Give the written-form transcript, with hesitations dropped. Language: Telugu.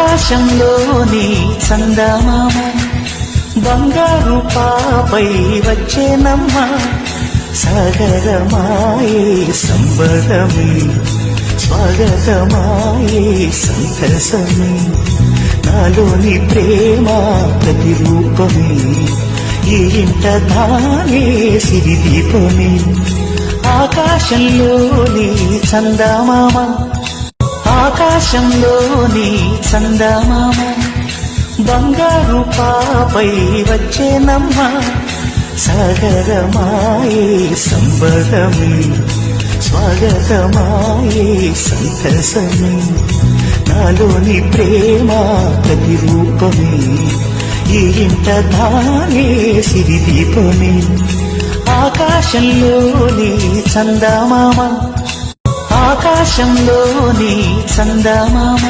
ఆకాశంలోని చందమామ బంగారు పాపై వచ్చేనమ్మ సాగరమాయే సంబరమే స్వాగతమాయే సంతసమే నాలోని ప్రేమ ప్రతిరూపమే ఈ ఇంట ధానే సిరిదీపమే ఆకాశంలోని చందమామ ఆకాశంలోని చందమామ బంగారు పాపై వచ్చేనమ్మ సాగరమాయే సంబరమే స్వాగతమాయే సంతసమే నాలోని ప్రేమ ప్రతిరూపమే ఈ ఇంట ధానే సిరిదీపమే ఆకాశంలోని చందమామ ఆకాశంలోని చందమామ